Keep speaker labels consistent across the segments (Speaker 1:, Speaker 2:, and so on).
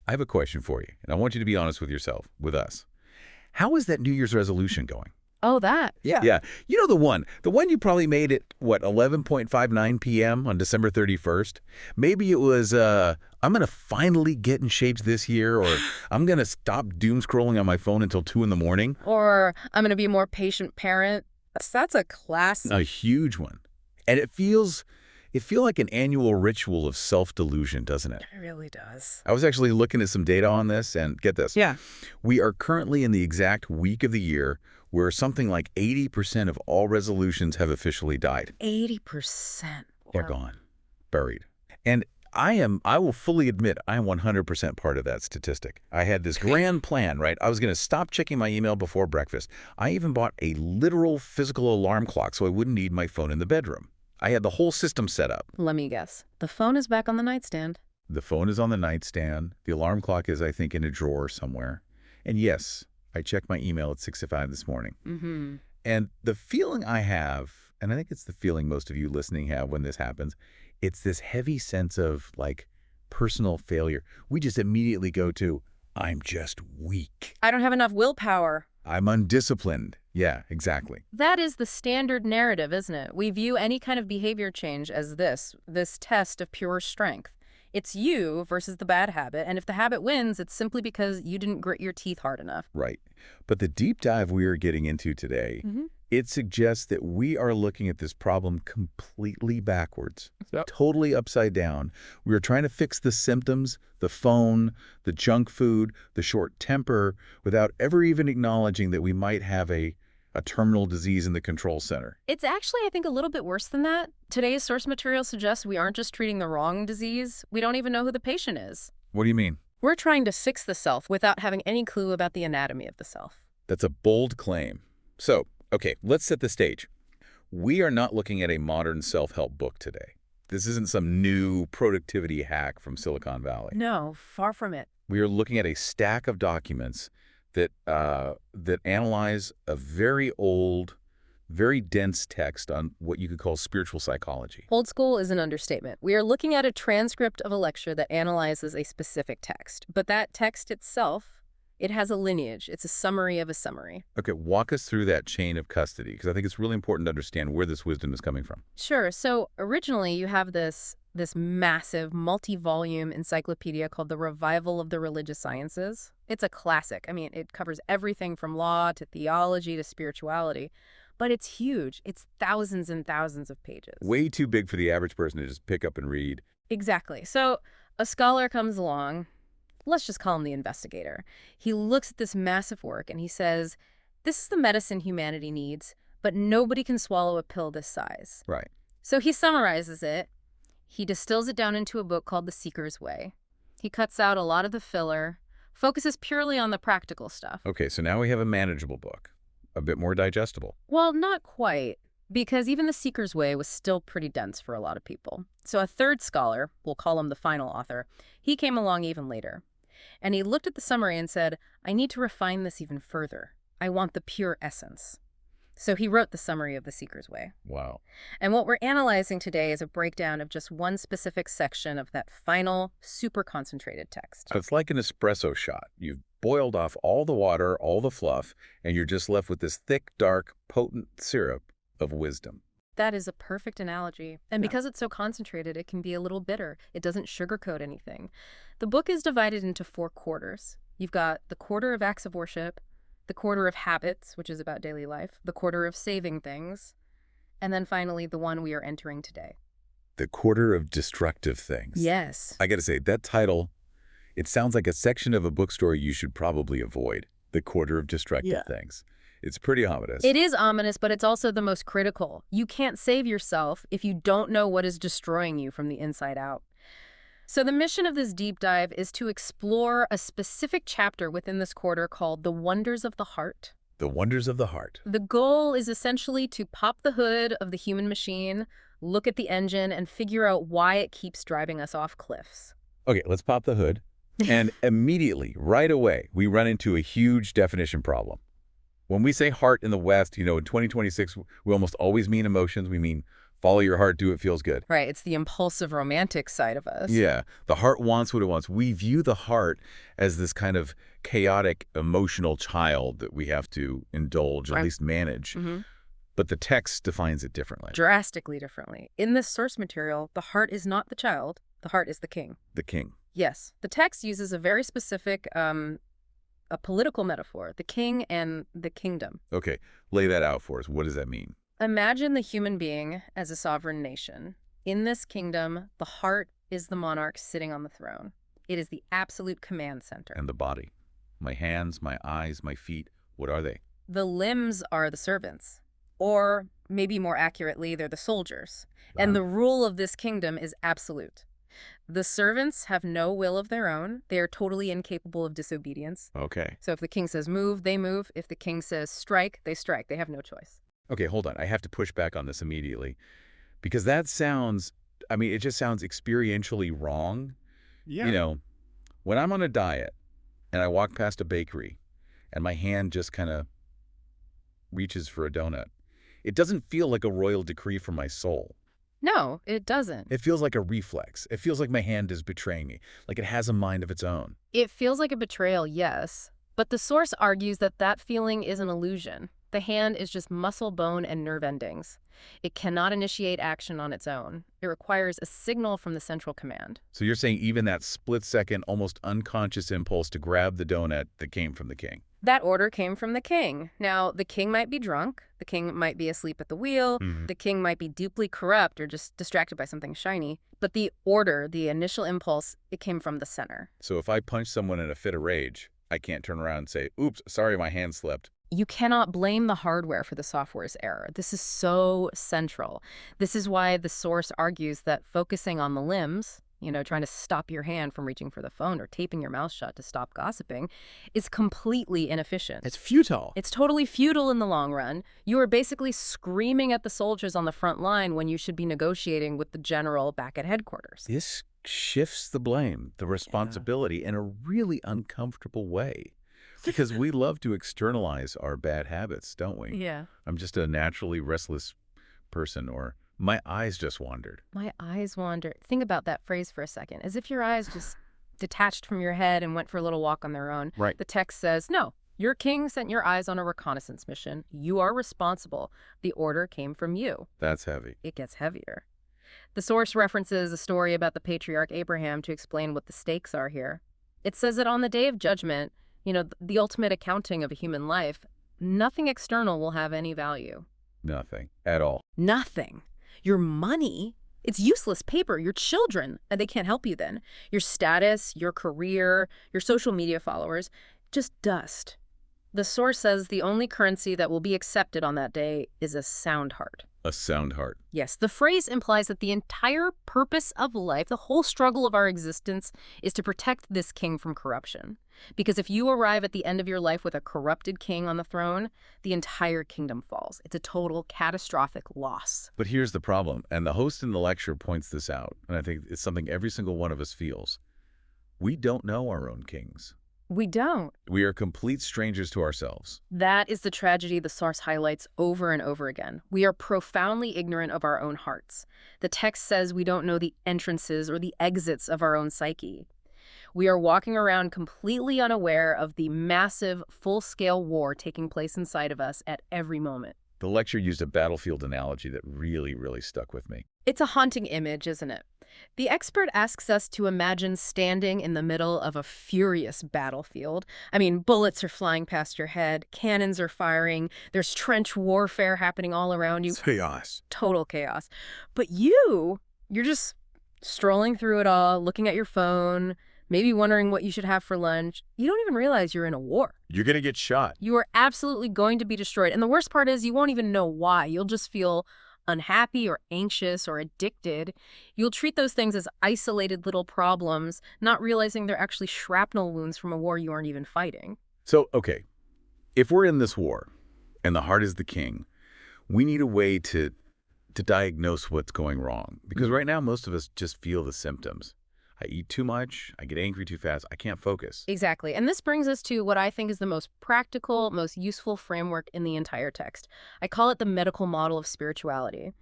Speaker 1: I have a question for you, and I want you to be honest with yourself, with us. How is that New Year's resolution going?
Speaker 2: Oh, that. Yeah.
Speaker 1: Yeah. You know the one you probably made at, what, 11:59 p.m. on December 31st? Maybe it was, I'm going to finally get in shape this year, or I'm going to stop doom scrolling on my phone until 2 in the morning.
Speaker 2: Or I'm going to be a more patient parent. That's a classic.
Speaker 1: A huge one. And it feels like an annual ritual of self-delusion, doesn't it?
Speaker 2: It really does.
Speaker 1: I was actually looking at some data on this, and get this.
Speaker 2: Yeah.
Speaker 1: We are currently in the exact week of the year where something like 80% of all resolutions have officially died.
Speaker 2: 80%.
Speaker 1: They're gone. Buried. And I will fully admit, I am 100% part of that statistic. I had this grand plan, right? I was going to stop checking my email before breakfast. I even bought a literal physical alarm clock so I wouldn't need my phone in the bedroom. I had the whole system set up.
Speaker 2: Let me guess. The phone is back on the nightstand.
Speaker 1: The phone is on the nightstand. The alarm clock is, I think, in a drawer somewhere. And yes, I checked my email at 6:05 this morning.
Speaker 2: Mm-hmm.
Speaker 1: And the feeling I have, and I think it's the feeling most of you listening have when this happens, it's this heavy sense of, like, personal failure. We just immediately go to, I'm just weak.
Speaker 2: I don't have enough willpower.
Speaker 1: I'm undisciplined. Yeah, exactly.
Speaker 2: That is the standard narrative, isn't it? We view any kind of behavior change as this test of pure strength. It's you versus the bad habit, and if the habit wins, it's simply because you didn't grit your teeth hard enough.
Speaker 1: Right. But the deep dive we are getting into today, it suggests that we are looking at this problem completely backwards, totally upside down. We are trying to fix the symptoms, the phone, the junk food, the short temper, without ever even acknowledging that we might have a terminal disease in the control center.
Speaker 2: It's actually, I think, a little bit worse than that. Today's source material suggests we aren't just treating the wrong disease. We don't even know who the patient is.
Speaker 1: What do you mean?
Speaker 2: We're trying to fix the self without having any clue about the anatomy of the self.
Speaker 1: That's a bold claim. So, okay, let's set the stage. We are not looking at a modern self-help book today. This isn't some new productivity hack from Silicon Valley.
Speaker 2: No, far from it.
Speaker 1: We are looking at a stack of documents that analyze a very old, very dense text on what you could call spiritual psychology.
Speaker 2: Old school is an understatement. We are looking at a transcript of a lecture that analyzes a specific text. But that text itself, it has a lineage. It's a summary of a summary.
Speaker 1: Okay, walk us through that chain of custody, because I think it's really important to understand where this wisdom is coming from.
Speaker 2: Sure. So originally you have this massive multi-volume encyclopedia called The Revival of the Religious Sciences. It's a classic. I mean, it covers everything from law to theology to spirituality. But it's huge. It's thousands and thousands of pages.
Speaker 1: Way too big for the average person to just pick up and read.
Speaker 2: Exactly. So a scholar comes along. Let's just call him the investigator. He looks at this massive work and he says, this is the medicine humanity needs, but nobody can swallow a pill this size.
Speaker 1: Right.
Speaker 2: So he summarizes it. He distills it down into a book called The Seeker's Way. He cuts out a lot of the filler, focuses purely on the practical stuff.
Speaker 1: Okay, so now we have a manageable book, a bit more digestible.
Speaker 2: Well, not quite, because even The Seeker's Way was still pretty dense for a lot of people. So a third scholar, we'll call him the final author, he came along even later. And he looked at the summary and said, I need to refine this even further. I want the pure essence. So he wrote the summary of The Seeker's Way.
Speaker 1: Wow.
Speaker 2: And what we're analyzing today is a breakdown of just one specific section of that final, super concentrated text.
Speaker 1: So it's like an espresso shot. You've boiled off all the water, all the fluff, and you're just left with this thick, dark, potent syrup of wisdom.
Speaker 2: That is a perfect analogy. And because it's so concentrated, it can be a little bitter. It doesn't sugarcoat anything. The book is divided into 4 quarters. You've got the quarter of acts of worship, the quarter of habits, which is about daily life, the quarter of saving things, and then finally the one we are entering today.
Speaker 1: The quarter of destructive things.
Speaker 2: Yes.
Speaker 1: I gotta say, that title, it sounds like a section of a bookstore you should probably avoid. The quarter of destructive things. It's pretty ominous.
Speaker 2: It is ominous, but it's also the most critical. You can't save yourself if you don't know what is destroying you from the inside out. So the mission of this deep dive is to explore a specific chapter within this quarter called The Wonders of the Heart.
Speaker 1: The Wonders of the Heart.
Speaker 2: The goal is essentially to pop the hood of the human machine, look at the engine, and figure out why it keeps driving us off cliffs.
Speaker 1: Okay, let's pop the hood. And immediately, right away, we run into a huge definition problem. When we say heart in the West, in 2026, we almost always mean emotions. We mean Follow your heart, do what feels good.
Speaker 2: Right, it's the impulsive romantic side of us.
Speaker 1: Yeah, the heart wants what it wants. We view the heart as this kind of chaotic, emotional child that we have to indulge, at least manage. But the text defines it differently.
Speaker 2: Drastically differently. In this source material, the heart is not the child, the heart is the king.
Speaker 1: The king.
Speaker 2: Yes. The text uses a very specific a political metaphor, the king and the kingdom.
Speaker 1: Okay, lay that out for us. What does that mean?
Speaker 2: Imagine the human being as a sovereign nation. In this kingdom, the heart is the monarch sitting on the throne. It is the absolute command center.
Speaker 1: And the body. My hands, my eyes, my feet, what are they?
Speaker 2: The limbs are the servants. Or, maybe more accurately, they're the soldiers. And the rule of this kingdom is absolute. The servants have no will of their own. They are totally incapable of disobedience.
Speaker 1: Okay.
Speaker 2: So if the king says move, they move. If the king says strike, they strike. They have no choice.
Speaker 1: Okay, hold on. I have to push back on this immediately. Because that sounds, I mean, it just sounds experientially wrong.
Speaker 3: Yeah.
Speaker 1: You know, when I'm on a diet and I walk past a bakery and my hand just kind of reaches for a donut, it doesn't feel like a royal decree from my soul.
Speaker 2: No, it doesn't.
Speaker 1: It feels like a reflex. It feels like my hand is betraying me, like it has a mind of its own.
Speaker 2: It feels like a betrayal, yes. But the source argues that that feeling is an illusion. The hand is just muscle, bone, and nerve endings. It cannot initiate action on its own. It requires a signal from the central command.
Speaker 1: So you're saying even that split-second, almost unconscious impulse to grab the donut that came from the king?
Speaker 2: That order came from the king. Now, the king might be drunk. The king might be asleep at the wheel. The king might be deeply corrupt or just distracted by something shiny. But the order, the initial impulse, it came from the center.
Speaker 1: So if I punch someone in a fit of rage, I can't turn around and say, oops, sorry, my hand slipped.
Speaker 2: You cannot blame the hardware for the software's error. This is so central. This is why the source argues that focusing on the limbs, trying to stop your hand from reaching for the phone or taping your mouth shut to stop gossiping, is completely inefficient.
Speaker 3: It's futile.
Speaker 2: It's totally futile in the long run. You are basically screaming at the soldiers on the front line when you should be negotiating with the general back at headquarters.
Speaker 1: This shifts the blame, the responsibility in a really uncomfortable way. Because we love to externalize our bad habits, don't we?
Speaker 2: Yeah.
Speaker 1: I'm just a naturally restless person, or my eyes just wandered.
Speaker 2: My eyes wandered. Think about that phrase for a second. As if your eyes just detached from your head and went for a little walk on their own.
Speaker 1: Right.
Speaker 2: The text says, no, your king sent your eyes on a reconnaissance mission. You are responsible. The order came from you.
Speaker 1: That's heavy.
Speaker 2: It gets heavier. The source references a story about the patriarch Abraham to explain what the stakes are here. It says that on the day of judgment, the ultimate accounting of a human life, nothing external will have any value.
Speaker 1: Nothing at all.
Speaker 2: Nothing. Your money, it's useless paper. Your children, they can't help you then. Your status, your career, your social media followers, just dust. The source says the only currency that will be accepted on that day is a sound heart.
Speaker 1: A sound heart.
Speaker 2: Yes, the phrase implies that the entire purpose of life, the whole struggle of our existence, is to protect this king from corruption. Because if you arrive at the end of your life with a corrupted king on the throne, the entire kingdom falls. It's a total catastrophic loss.
Speaker 1: But here's the problem, and the host in the lecture points this out, and I think it's something every single one of us feels. We don't know our own kings.
Speaker 2: We don't.
Speaker 1: We are complete strangers to ourselves.
Speaker 2: That is the tragedy the source highlights over and over again. We are profoundly ignorant of our own hearts. The text says we don't know the entrances or the exits of our own psyche. We are walking around completely unaware of the massive, full-scale war taking place inside of us at every moment.
Speaker 1: The lecture used a battlefield analogy that really, really stuck with me.
Speaker 2: It's a haunting image, isn't it? The expert asks us to imagine standing in the middle of a furious battlefield. I mean, bullets are flying past your head, cannons are firing, there's trench warfare happening all around you.
Speaker 3: It's chaos.
Speaker 2: Total chaos. But you're just strolling through it all, looking at your phone, maybe wondering what you should have for lunch. You don't even realize you're in a war.
Speaker 1: You're going to get shot.
Speaker 2: You are absolutely going to be destroyed. And the worst part is you won't even know why. You'll just feel unhappy or anxious or addicted. You'll treat those things as isolated little problems, not realizing they're actually shrapnel wounds from a war you aren't even fighting.
Speaker 1: So, okay, if we're in this war and the heart is the king, we need a way to diagnose what's going wrong. Because right now, most of us just feel the symptoms. I eat too much, I get angry too fast, I can't focus.
Speaker 2: Exactly. And this brings us to what I think is the most practical, most useful framework in the entire text. I call it the medical model of spirituality.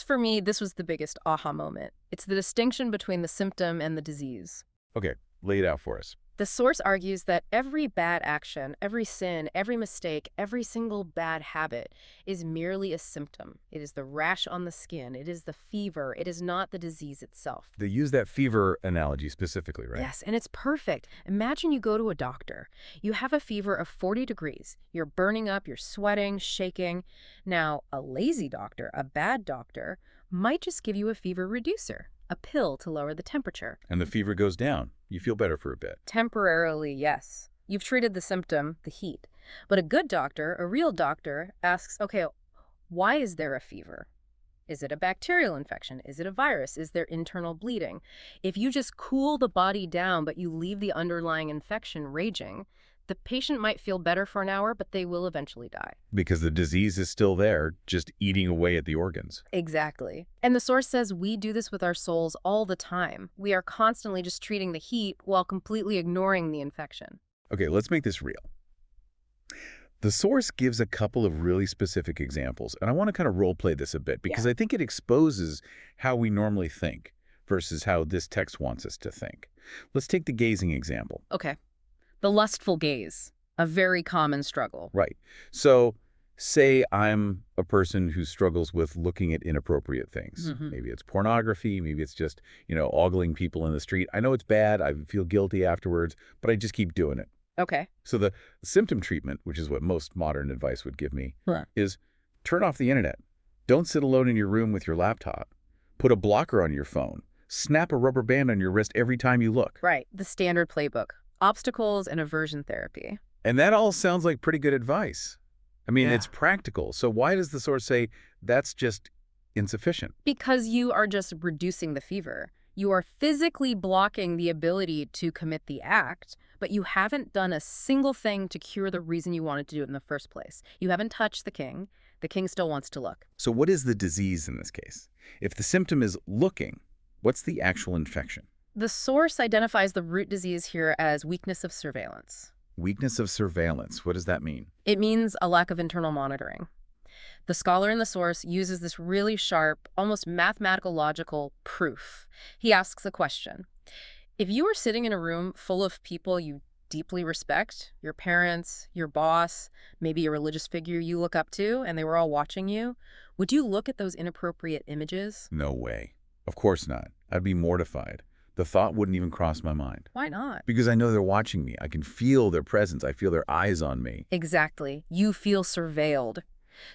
Speaker 2: For me, this was the biggest aha moment. It's the distinction between the symptom and the disease.
Speaker 1: Okay, lay it out for us.
Speaker 2: The source argues that every bad action, every sin, every mistake, every single bad habit is merely a symptom. It is the rash on the skin. It is the fever. It is not the disease itself.
Speaker 1: They use that fever analogy specifically, right?
Speaker 2: Yes, and it's perfect. Imagine you go to a doctor. You have a fever of 40 degrees. You're burning up, you're sweating, shaking. Now, a lazy doctor, a bad doctor, might just give you a fever reducer, a pill to lower the temperature.
Speaker 1: And the fever goes down. You feel better for a bit.
Speaker 2: Temporarily, yes. You've treated the symptom, the heat. But a good doctor, a real doctor, asks, okay, why is there a fever? Is it a bacterial infection? Is it a virus? Is there internal bleeding? If you just cool the body down, but you leave the underlying infection raging, the patient might feel better for an hour, but they will eventually die.
Speaker 1: Because the disease is still there, just eating away at the organs.
Speaker 2: Exactly. And the source says we do this with our souls all the time. We are constantly just treating the heat while completely ignoring the infection.
Speaker 1: Okay, let's make this real. The source gives a couple of really specific examples, and I want to kind of role play this a bit because I think it exposes how we normally think versus how this text wants us to think. Let's take the gazing example.
Speaker 2: Okay. The lustful gaze, a very common struggle.
Speaker 1: Right. So say I'm a person who struggles with looking at inappropriate things. Maybe it's pornography, maybe it's just, ogling people in the street. I know it's bad, I feel guilty afterwards, but I just keep doing it.
Speaker 2: Okay.
Speaker 1: So the symptom treatment, which is what most modern advice would give me, is turn off the internet. Don't sit alone in your room with your laptop. Put a blocker on your phone. Snap a rubber band on your wrist every time you look.
Speaker 2: Right. The standard playbook. Obstacles and aversion therapy.
Speaker 1: And that all sounds like pretty good advice. I mean, it's practical. So why does the source say that's just insufficient?
Speaker 2: Because you are just reducing the fever. You are physically blocking the ability to commit the act, but you haven't done a single thing to cure the reason you wanted to do it in the first place. You haven't touched the king. The king still wants to look.
Speaker 1: So what is the disease in this case? If the symptom is looking, what's the actual infection?
Speaker 2: The source identifies the root disease here as weakness of surveillance.
Speaker 1: Weakness of surveillance. What does that mean?
Speaker 2: It means a lack of internal monitoring. The scholar in the source uses this really sharp, almost mathematical logical proof. He asks a question. If you were sitting in a room full of people you deeply respect, your parents, your boss, maybe a religious figure you look up to, and they were all watching you, would you look at those inappropriate images?
Speaker 1: No way. Of course not. I'd be mortified. The thought wouldn't even cross my mind.
Speaker 2: Why not?
Speaker 1: Because I know they're watching me. I can feel their presence. I feel their eyes on me.
Speaker 2: Exactly. You feel surveilled.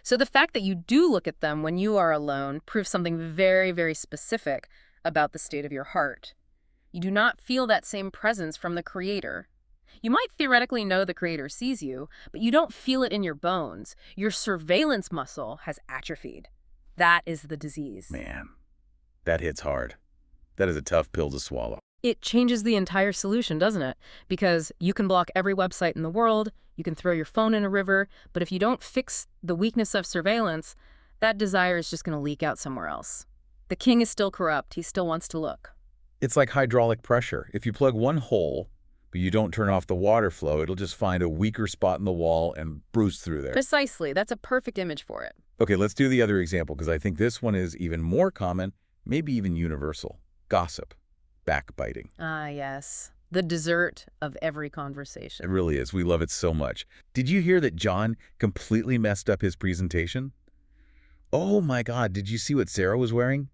Speaker 2: So the fact that you do look at them when you are alone proves something very, very specific about the state of your heart. You do not feel that same presence from the Creator. You might theoretically know the Creator sees you, but you don't feel it in your bones. Your surveillance muscle has atrophied. That is the disease.
Speaker 1: Man, that hits hard. That is a tough pill to swallow.
Speaker 2: It changes the entire solution, doesn't it? Because you can block every website in the world, you can throw your phone in a river, but if you don't fix the weakness of surveillance, that desire is just going to leak out somewhere else. The king is still corrupt. He still wants to look.
Speaker 1: It's like hydraulic pressure. If you plug one hole, but you don't turn off the water flow, it'll just find a weaker spot in the wall and bruise through there.
Speaker 2: Precisely. That's a perfect image for it.
Speaker 1: Okay, let's do the other example, because I think this one is even more common, maybe even universal. Gossip. Backbiting.
Speaker 2: Ah, yes. The dessert of every conversation.
Speaker 1: It really is. We love it so much. Did you hear that John completely messed up his presentation? Oh my God, did you see what Sarah was wearing?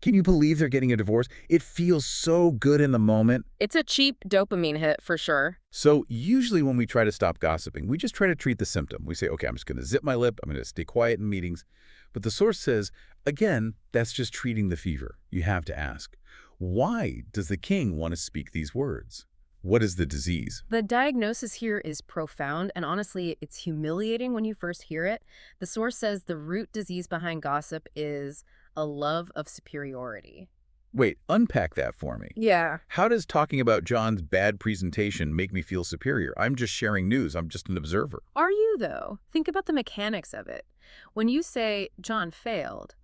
Speaker 1: Can you believe they're getting a divorce? It feels so good in the moment.
Speaker 2: It's a cheap dopamine hit for sure.
Speaker 1: So usually when we try to stop gossiping, we just try to treat the symptom. We say, okay, I'm just going to zip my lip. I'm going to stay quiet in meetings. But the source says, again, that's just treating the fever. You have to ask, why does the king want to speak these words? What is the disease?
Speaker 2: The diagnosis here is profound, and honestly, it's humiliating when you first hear it. The source says the root disease behind gossip is a love of superiority.
Speaker 1: Wait, unpack that for me.
Speaker 2: Yeah.
Speaker 1: How does talking about John's bad presentation make me feel superior? I'm just sharing news. I'm just an observer.
Speaker 2: Are you, though? Think about the mechanics of it. When you say John failed,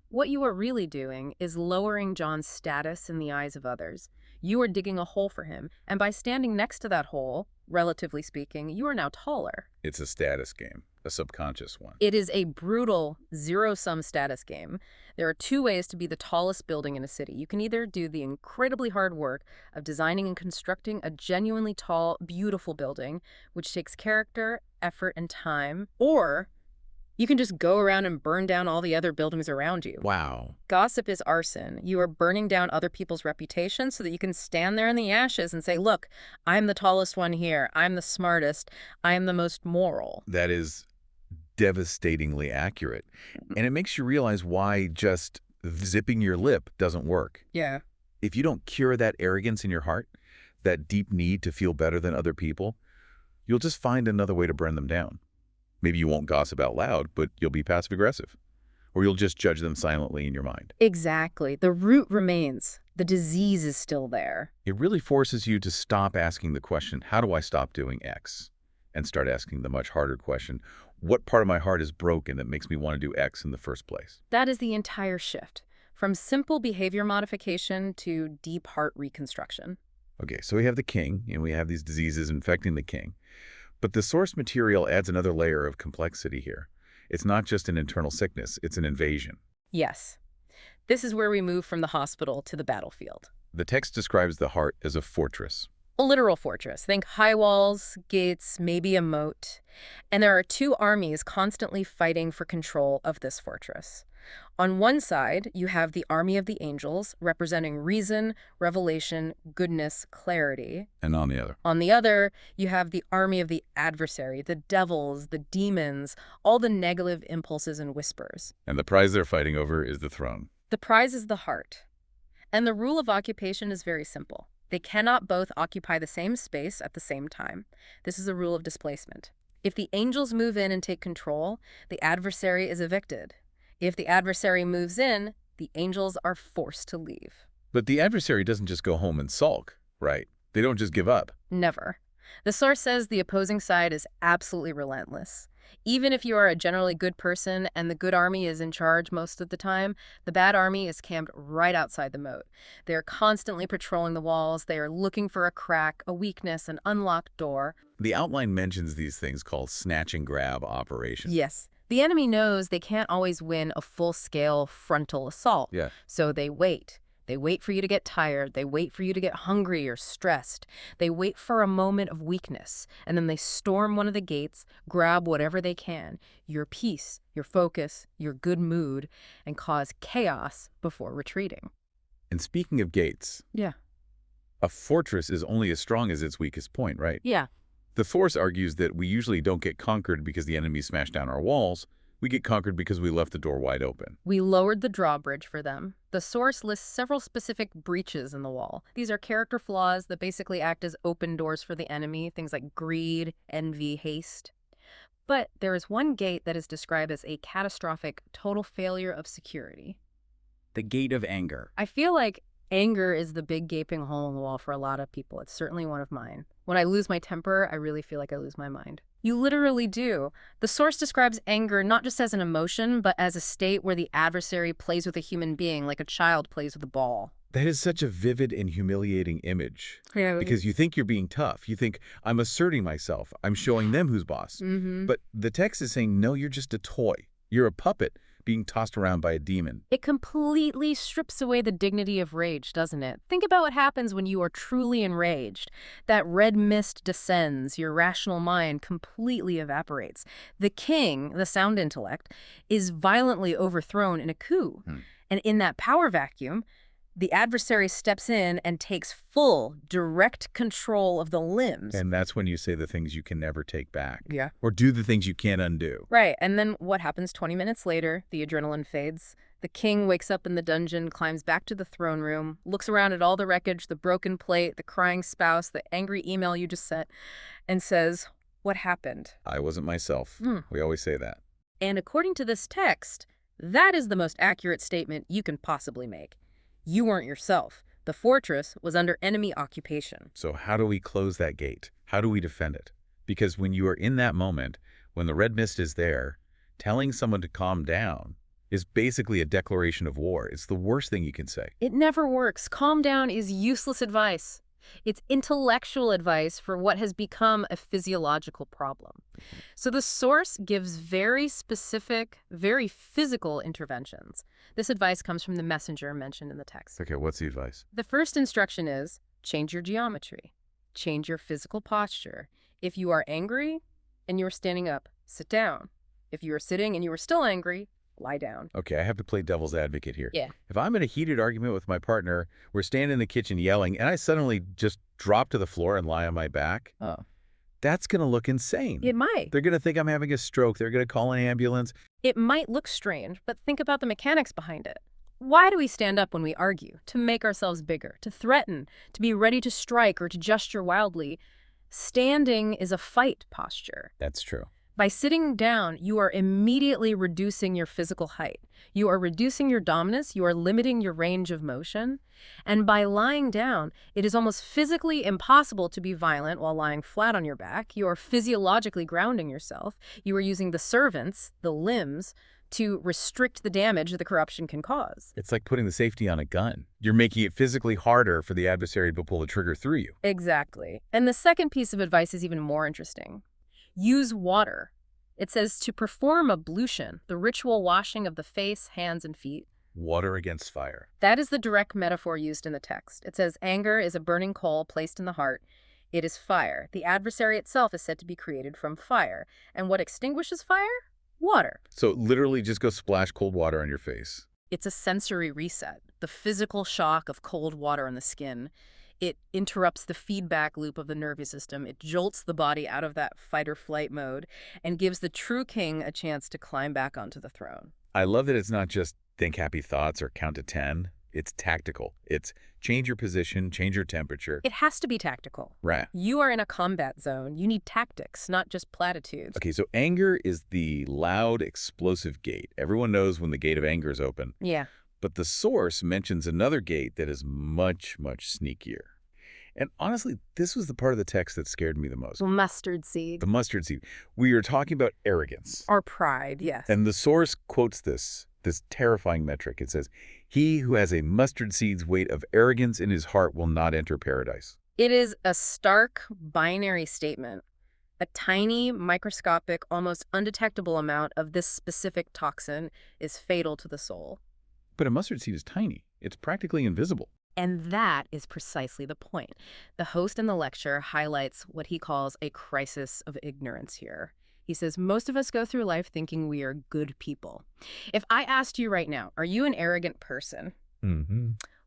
Speaker 2: what you are really doing is lowering John's status in the eyes of others. You are digging a hole for him, and by standing next to that hole, relatively speaking, you are now taller.
Speaker 1: It's a status game, a subconscious one.
Speaker 2: It is a brutal zero-sum status game. There are two ways to be the tallest building in a city. You can either do the incredibly hard work of designing and constructing a genuinely tall, beautiful building, which takes character, effort, and time, or you can just go around and burn down all the other buildings around you.
Speaker 1: Wow.
Speaker 2: Gossip is arson. You are burning down other people's reputations so that you can stand there in the ashes and say, look, I'm the tallest one here. I'm the smartest. I am the most moral.
Speaker 1: That is devastatingly accurate. And it makes you realize why just zipping your lip doesn't work.
Speaker 2: Yeah.
Speaker 1: If you don't cure that arrogance in your heart, that deep need to feel better than other people, you'll just find another way to burn them down. Maybe you won't gossip out loud, but you'll be passive-aggressive. Or you'll just judge them silently in your mind.
Speaker 2: Exactly. The root remains. The disease is still there.
Speaker 1: It really forces you to stop asking the question, how do I stop doing X? And start asking the much harder question, what part of my heart is broken that makes me want to do X in the first place?
Speaker 2: That is the entire shift, from simple behavior modification to deep heart reconstruction.
Speaker 1: Okay, so we have the king, and we have these diseases infecting the king. But the source material adds another layer of complexity here. It's not just an internal sickness, it's an invasion.
Speaker 2: Yes. This is where we move from the hospital to the battlefield.
Speaker 1: The text describes the heart as a fortress.
Speaker 2: A literal fortress. Think high walls, gates, maybe a moat. And there are two armies constantly fighting for control of this fortress. On one side, you have the army of the angels, representing reason, revelation, goodness, clarity.
Speaker 1: And on the other?
Speaker 2: On the other, you have the army of the adversary, the devils, the demons, all the negative impulses and whispers.
Speaker 1: And the prize they're fighting over is the throne.
Speaker 2: The prize is the heart. And the rule of occupation is very simple. They cannot both occupy the same space at the same time. This is a rule of displacement. If the angels move in and take control, the adversary is evicted. If the adversary moves in, the angels are forced to leave.
Speaker 1: But the adversary doesn't just go home and sulk, right? They don't just give up.
Speaker 2: Never. The source says the opposing side is absolutely relentless. Even if you are a generally good person and the good army is in charge most of the time, the bad army is camped right outside the moat. They are constantly patrolling the walls. They are looking for a crack, a weakness, an unlocked door.
Speaker 1: The outline mentions these things called snatch and grab operations.
Speaker 2: Yes. The enemy knows they can't always win a full-scale frontal assault.
Speaker 1: Yeah.
Speaker 2: So they wait. They wait for you to get tired. They wait for you to get hungry or stressed. They wait for a moment of weakness, and then they storm one of the gates, grab whatever they can, your peace, your focus, your good mood, and cause chaos before retreating.
Speaker 1: And speaking of gates,
Speaker 2: Yeah.
Speaker 1: a fortress is only as strong as its weakest point, right?
Speaker 2: Yeah.
Speaker 1: The Force argues that we usually don't get conquered because the enemy smashed down our walls. We get conquered because we left the door wide open.
Speaker 2: We lowered the drawbridge for them. The source lists several specific breaches in the wall. These are character flaws that basically act as open doors for the enemy, things like greed, envy, haste. But there is one gate that is described as a catastrophic, total failure of security.
Speaker 3: The gate of anger.
Speaker 2: I feel like anger is the big gaping hole in the wall for a lot of people. It's certainly one of mine. When I lose my temper, I really feel like I lose my mind. You literally do. The source describes anger not just as an emotion, but as a state where the adversary plays with a human being like a child plays with a ball.
Speaker 1: That is such a vivid and humiliating image.
Speaker 2: Yeah.
Speaker 1: Because you think you're being tough. You think, I'm asserting myself. I'm showing them who's boss.
Speaker 2: Mm-hmm.
Speaker 1: But the text is saying, no, you're just a toy. You're a puppet being tossed around by a demon.
Speaker 2: It completely strips away the dignity of rage, doesn't it? Think about what happens when you are truly enraged. That red mist descends, your rational mind completely evaporates. The king, the sound intellect, is violently overthrown in a coup. And in that power vacuum, the adversary steps in and takes full, direct control of the limbs.
Speaker 1: And that's when you say the things you can never take back.
Speaker 2: Yeah.
Speaker 1: Or do the things you can't undo.
Speaker 2: Right, and then what happens 20 minutes later? The adrenaline fades. The king wakes up in the dungeon, climbs back to the throne room, looks around at all the wreckage, the broken plate, the crying spouse, the angry email you just sent, and says, what happened?
Speaker 1: I wasn't myself. We always say that.
Speaker 2: And according to this text, that is the most accurate statement you can possibly make. You weren't yourself. The fortress was under enemy occupation.
Speaker 1: So how do we close that gate? How do we defend it? Because when you are in that moment, when the red mist is there, telling someone to calm down is basically a declaration of war. It's the worst thing you can say.
Speaker 2: It never works. Calm down is useless advice. It's intellectual advice for what has become a physiological problem. So the source gives very specific, very physical interventions. This advice comes from the messenger mentioned in the text.
Speaker 1: Okay, what's the advice?
Speaker 2: The first instruction is change your geometry, change your physical posture. If you are angry and you are standing up, sit down. If you are sitting and you are still angry, lie down.
Speaker 1: Okay, I have to play devil's advocate here.
Speaker 2: Yeah.
Speaker 1: If I'm in a heated argument with my partner, we're standing in the kitchen yelling, and I suddenly just drop to the floor and lie on my back, that's going to look insane.
Speaker 2: It might.
Speaker 1: They're going to think I'm having a stroke. They're going to call an ambulance.
Speaker 2: It might look strange, but think about the mechanics behind it. Why do we stand up when we argue? To make ourselves bigger, to threaten, to be ready to strike or to gesture wildly. Standing is a fight posture.
Speaker 1: That's true.
Speaker 2: By sitting down, you are immediately reducing your physical height. You are reducing your dominance. You are limiting your range of motion. And by lying down, it is almost physically impossible to be violent while lying flat on your back. You are physiologically grounding yourself. You are using the servants, the limbs, to restrict the damage the corruption can cause.
Speaker 1: It's like putting the safety on a gun. You're making it physically harder for the adversary to pull the trigger through you.
Speaker 2: Exactly. And the second piece of advice is even more interesting. Use water. It says to perform ablution, the ritual washing of the face, hands, and feet.
Speaker 1: Water against fire.
Speaker 2: That is the direct metaphor used in the text. It says anger is a burning coal placed in the heart. It is fire. The adversary itself is said to be created from fire. And what extinguishes fire? Water.
Speaker 1: So literally just go splash cold water on your face.
Speaker 2: It's a sensory reset. The physical shock of cold water on the skin. It interrupts the feedback loop of the nervous system. It jolts the body out of that fight or flight mode and gives the true king a chance to climb back onto the throne.
Speaker 1: I love that it's not just think happy thoughts or count to 10. It's tactical. It's change your position, change your temperature.
Speaker 2: It has to be tactical.
Speaker 1: Right.
Speaker 2: You are in a combat zone. You need tactics, not just platitudes.
Speaker 1: Okay, so anger is the loud, explosive gate. Everyone knows when the gate of anger is open.
Speaker 2: Yeah.
Speaker 1: But the source mentions another gate that is much, much sneakier. And honestly, this was the part of the text that scared me the most.
Speaker 2: Mustard seed.
Speaker 1: The mustard seed. We are talking about arrogance.
Speaker 2: Or pride, yes.
Speaker 1: And the source quotes this terrifying metric. It says, he who has a mustard seed's weight of arrogance in his heart will not enter paradise.
Speaker 2: It is a stark binary statement. A tiny, microscopic, almost undetectable amount of this specific toxin is fatal to the soul.
Speaker 1: But a mustard seed is tiny. It's practically invisible.
Speaker 2: And that is precisely the point. The host in the lecture highlights what he calls a crisis of ignorance here. He says, most of us go through life thinking we are good people. If I asked you right now, are you an arrogant person?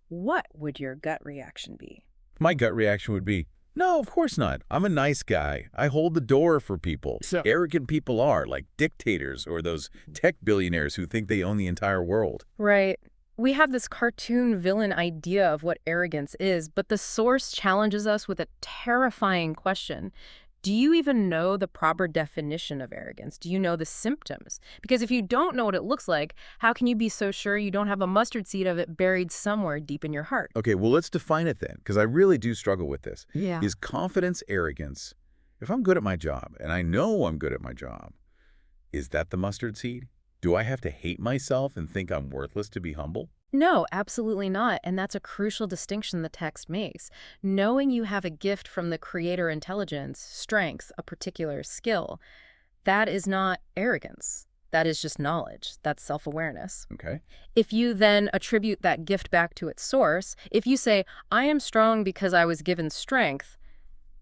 Speaker 2: What would your gut reaction be?
Speaker 1: My gut reaction would be, no, of course not. I'm a nice guy. I hold the door for people. So arrogant people are like dictators or those tech billionaires who think they own the entire world.
Speaker 2: Right. We have this cartoon villain idea of what arrogance is, but the source challenges us with a terrifying question. Do you even know the proper definition of arrogance? Do you know the symptoms? Because if you don't know what it looks like, how can you be so sure you don't have a mustard seed of it buried somewhere deep in your heart?
Speaker 1: Okay, well, let's define it then, because I really do struggle with this.
Speaker 2: Yeah.
Speaker 1: Is confidence arrogance? If I'm good at my job, and I know I'm good at my job, is that the mustard seed? Do I have to hate myself and think I'm worthless to be humble?
Speaker 2: No, absolutely not. And that's a crucial distinction the text makes. Knowing you have a gift from the creator intelligence, strength, a particular skill, that is not arrogance. That is just knowledge. That's self-awareness.
Speaker 1: Okay.
Speaker 2: If you then attribute that gift back to its source, if you say, I am strong because I was given strength,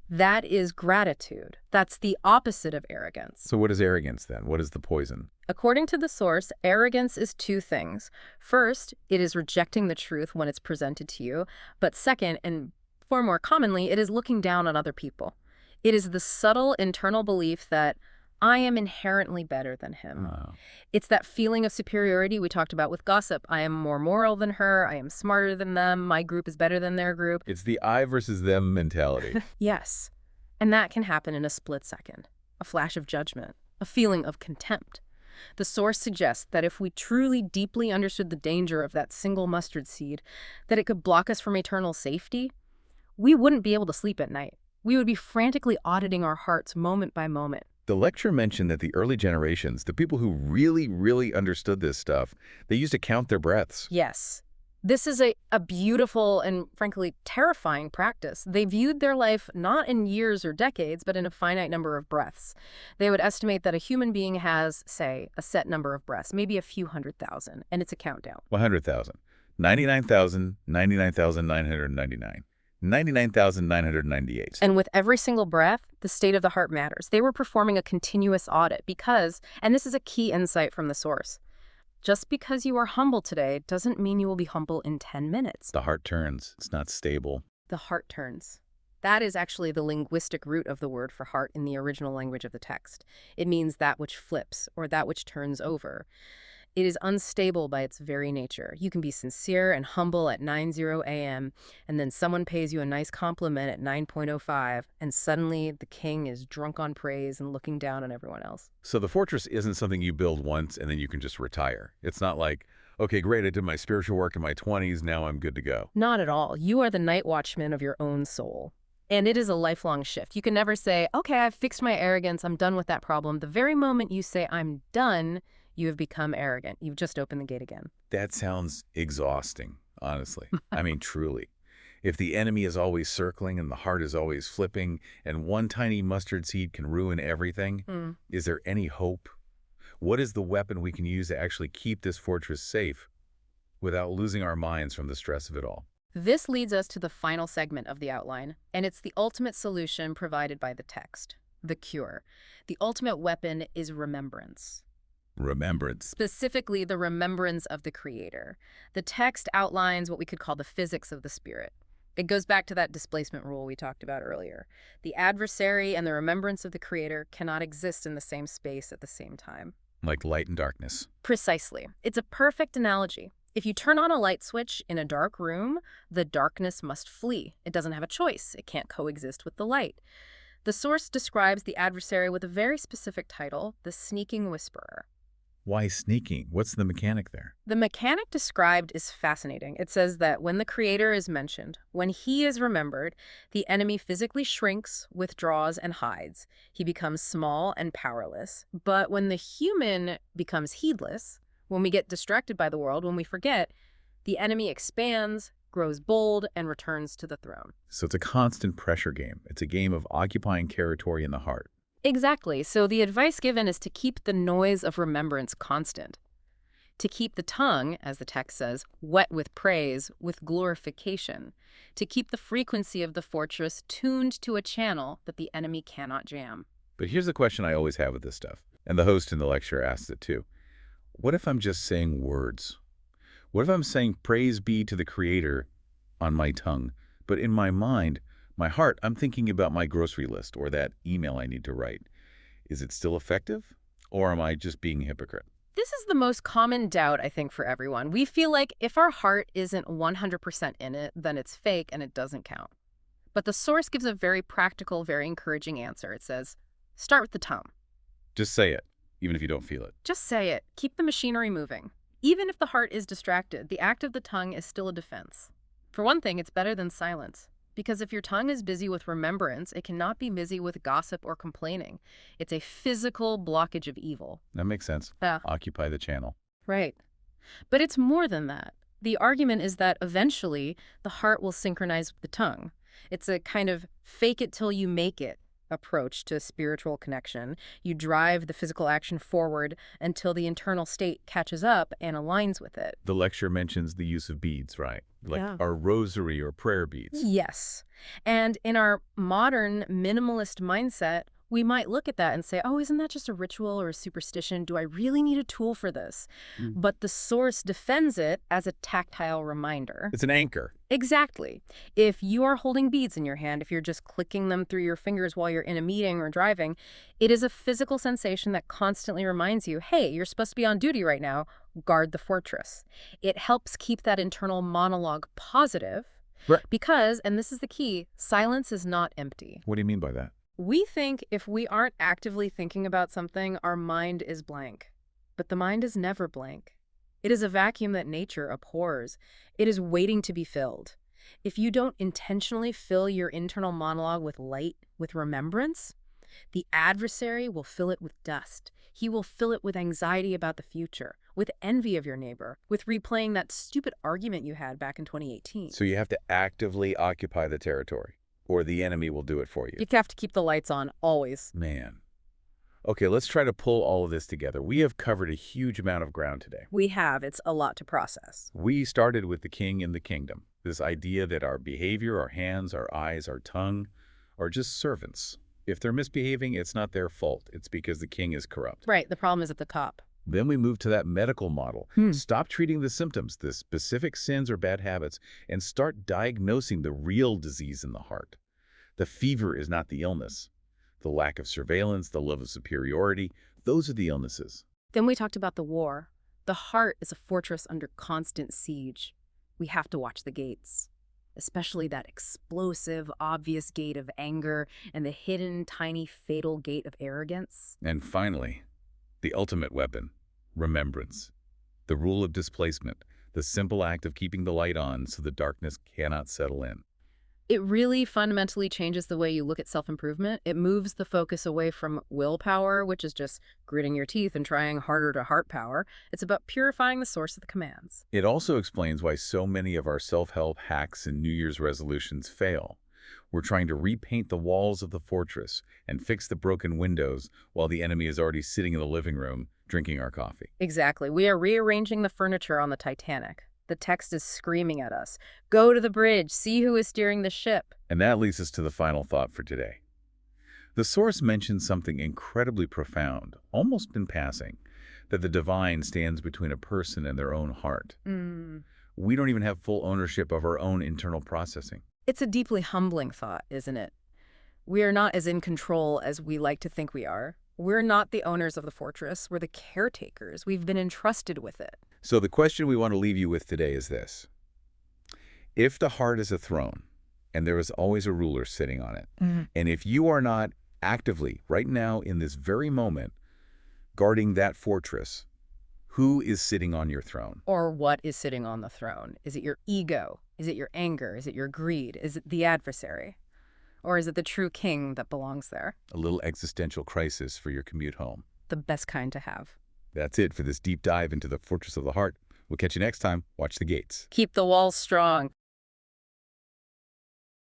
Speaker 2: that is gratitude. That's the opposite of arrogance.
Speaker 1: So what is arrogance then? What is the poison?
Speaker 2: According to the source, arrogance is two things. First, it is rejecting the truth when it's presented to you. But second, and far more commonly, it is looking down on other people. It is the subtle internal belief that I am inherently better than him.
Speaker 1: Oh.
Speaker 2: It's that feeling of superiority we talked about with gossip. I am more moral than her. I am smarter than them. My group is better than their group.
Speaker 1: It's the I versus them mentality.
Speaker 2: Yes. And that can happen in a split second. A flash of judgment. A feeling of contempt. The source suggests that if we truly deeply understood the danger of that single mustard seed, that it could block us from eternal safety, we wouldn't be able to sleep at night. We would be frantically auditing our hearts moment by moment.
Speaker 1: The lecture mentioned that the early generations, the people who really, really understood this stuff, they used to count their breaths.
Speaker 2: Yes. This is a beautiful and, frankly, terrifying practice. They viewed their life not in years or decades, but in a finite number of breaths. They would estimate that a human being has, say, a set number of breaths, maybe a few 100,000, and it's a countdown.
Speaker 1: 100,000. 99,000, 99,999. 99,998.
Speaker 2: And with every single breath, the state of the heart matters. They were performing a continuous audit because, and this is a key insight from the source, just because you are humble today doesn't mean you will be humble in 10 minutes.
Speaker 1: The heart turns. It's not stable.
Speaker 2: The heart turns. That is actually the linguistic root of the word for heart in the original language of the text. It means that which flips or that which turns over. It is unstable by its very nature. You can be sincere and humble at 9:00 a.m., and then someone pays you a nice compliment at 9:05, and suddenly the king is drunk on praise and looking down on everyone else.
Speaker 1: So the fortress isn't something you build once and then you can just retire. It's not like, okay, great, I did my spiritual work in my 20s, now I'm good to go.
Speaker 2: Not at all. You are the night watchman of your own soul. And it is a lifelong shift. You can never say, okay, I've fixed my arrogance, I'm done with that problem. The very moment you say, I'm done, you have become arrogant. You've just opened the gate again.
Speaker 1: That sounds exhausting, honestly. I mean, truly. If the enemy is always circling and the heart is always flipping and one tiny mustard seed can ruin everything, is there any hope? What is the weapon we can use to actually keep this fortress safe without losing our minds from the stress of it all?
Speaker 2: This leads us to the final segment of the outline, and it's the ultimate solution provided by the text, the cure. The ultimate weapon is remembrance.
Speaker 1: Remembrance.
Speaker 2: Specifically, the remembrance of the Creator. The text outlines what we could call the physics of the spirit. It goes back to that displacement rule we talked about earlier. The adversary and the remembrance of the Creator cannot exist in the same space at the same time.
Speaker 1: Like light and darkness.
Speaker 2: Precisely. It's a perfect analogy. If you turn on a light switch in a dark room, the darkness must flee. It doesn't have a choice. It can't coexist with the light. The source describes the adversary with a very specific title, the sneaking whisperer.
Speaker 1: Why sneaking? What's the mechanic there?
Speaker 2: The mechanic described is fascinating. It says that when the Creator is mentioned, when he is remembered, the enemy physically shrinks, withdraws, and hides. He becomes small and powerless. But when the human becomes heedless, when we get distracted by the world, when we forget, the enemy expands, grows bold, and returns to the throne.
Speaker 1: So it's a constant pressure game. It's a game of occupying territory in the heart.
Speaker 2: Exactly. So the advice given is to keep the noise of remembrance constant. To keep the tongue, as the text says, wet with praise, with glorification. To keep the frequency of the fortress tuned to a channel that the enemy cannot jam.
Speaker 1: But here's the question I always have with this stuff, and the host in the lecture asks it too. What if I'm just saying words? What if I'm saying praise be to the Creator on my tongue, but in my mind, my heart, I'm thinking about my grocery list or that email I need to write. Is it still effective? Or am I just being a hypocrite?
Speaker 2: This is the most common doubt, I think, for everyone. We feel like if our heart isn't 100% in it, then it's fake and it doesn't count. But the source gives a very practical, very encouraging answer. It says, start with the tongue.
Speaker 1: Just say it, even if you don't feel it.
Speaker 2: Just say it. Keep the machinery moving. Even if the heart is distracted, the act of the tongue is still a defense. For one thing, it's better than silence. Because if your tongue is busy with remembrance, it cannot be busy with gossip or complaining. It's a physical blockage of evil.
Speaker 1: That makes sense.
Speaker 2: Yeah.
Speaker 1: Occupy the channel.
Speaker 2: Right. But it's more than that. The argument is that eventually the heart will synchronize with the tongue. It's a kind of fake it till you make it approach to spiritual connection. You drive the physical action forward until the internal state catches up and aligns with it.
Speaker 1: The lecture mentions the use of beads, right? Like our rosary or prayer beads.
Speaker 2: Yes. And in our modern minimalist mindset, we might look at that and say, oh, isn't that just a ritual or a superstition? Do I really need a tool for this? But the source defends it as a tactile reminder.
Speaker 1: It's an anchor.
Speaker 2: Exactly. If you are holding beads in your hand, if you're just clicking them through your fingers while you're in a meeting or driving, it is a physical sensation that constantly reminds you, hey, you're supposed to be on duty right now. Guard the fortress. It helps keep that internal monologue positive because, and this is the key, silence is not empty.
Speaker 1: What do you mean by that?
Speaker 2: We think if we aren't actively thinking about something, our mind is blank. But the mind is never blank. It is a vacuum that nature abhors. It is waiting to be filled. If you don't intentionally fill your internal monologue with light, with remembrance, the adversary will fill it with dust. He will fill it with anxiety about the future, with envy of your neighbor, with replaying that stupid argument you had back in 2018.
Speaker 1: So you have to actively occupy the territory, or the enemy will do it for you.
Speaker 2: You have to keep the lights on, always.
Speaker 1: Man. Okay, let's try to pull all of this together. We have covered a huge amount of ground today.
Speaker 2: We have. It's a lot to process.
Speaker 1: We started with the king and the kingdom, this idea that our behavior, our hands, our eyes, our tongue, are just servants. If they're misbehaving, it's not their fault. It's because the king is corrupt.
Speaker 2: Right, the problem is at the top.
Speaker 1: Then we move to that medical model. Stop treating the symptoms, the specific sins or bad habits, and start diagnosing the real disease in the heart. The fever is not the illness. The lack of surveillance, the love of superiority, those are the illnesses.
Speaker 2: Then we talked about the war. The heart is a fortress under constant siege. We have to watch the gates, especially that explosive, obvious gate of anger and the hidden, tiny, fatal gate of arrogance.
Speaker 1: And finally, the ultimate weapon, remembrance. The rule of displacement, the simple act of keeping the light on so the darkness cannot settle in.
Speaker 2: It really fundamentally changes the way you look at self-improvement. It moves the focus away from willpower, which is just gritting your teeth and trying harder to heart power. It's about purifying the source of the commands.
Speaker 1: It also explains why so many of our self-help hacks and New Year's resolutions fail. We're trying to repaint the walls of the fortress and fix the broken windows while the enemy is already sitting in the living room drinking our coffee.
Speaker 2: Exactly. We are rearranging the furniture on the Titanic. The text is screaming at us. Go to the bridge. See who is steering the ship.
Speaker 1: And that leads us to the final thought for today. The source mentions something incredibly profound, almost in passing, that the divine stands between a person and their own heart. We don't even have full ownership of our own internal processing.
Speaker 2: It's a deeply humbling thought, isn't it? We are not as in control as we like to think we are. We're not the owners of the fortress. We're the caretakers. We've been entrusted with it.
Speaker 1: So the question we want to leave you with today is this. If the heart is a throne, and there is always a ruler sitting on it, and if you are not actively, right now in this very moment, guarding that fortress, who is sitting on your throne?
Speaker 2: Or what is sitting on the throne? Is it your ego? Is it your anger? Is it your greed? Is it the adversary? Or is it the true king that belongs there?
Speaker 1: A little existential crisis for your commute home.
Speaker 2: The best kind to have.
Speaker 1: That's it for this deep dive into the fortress of the heart. We'll catch you next time. Watch the gates.
Speaker 2: Keep the walls strong.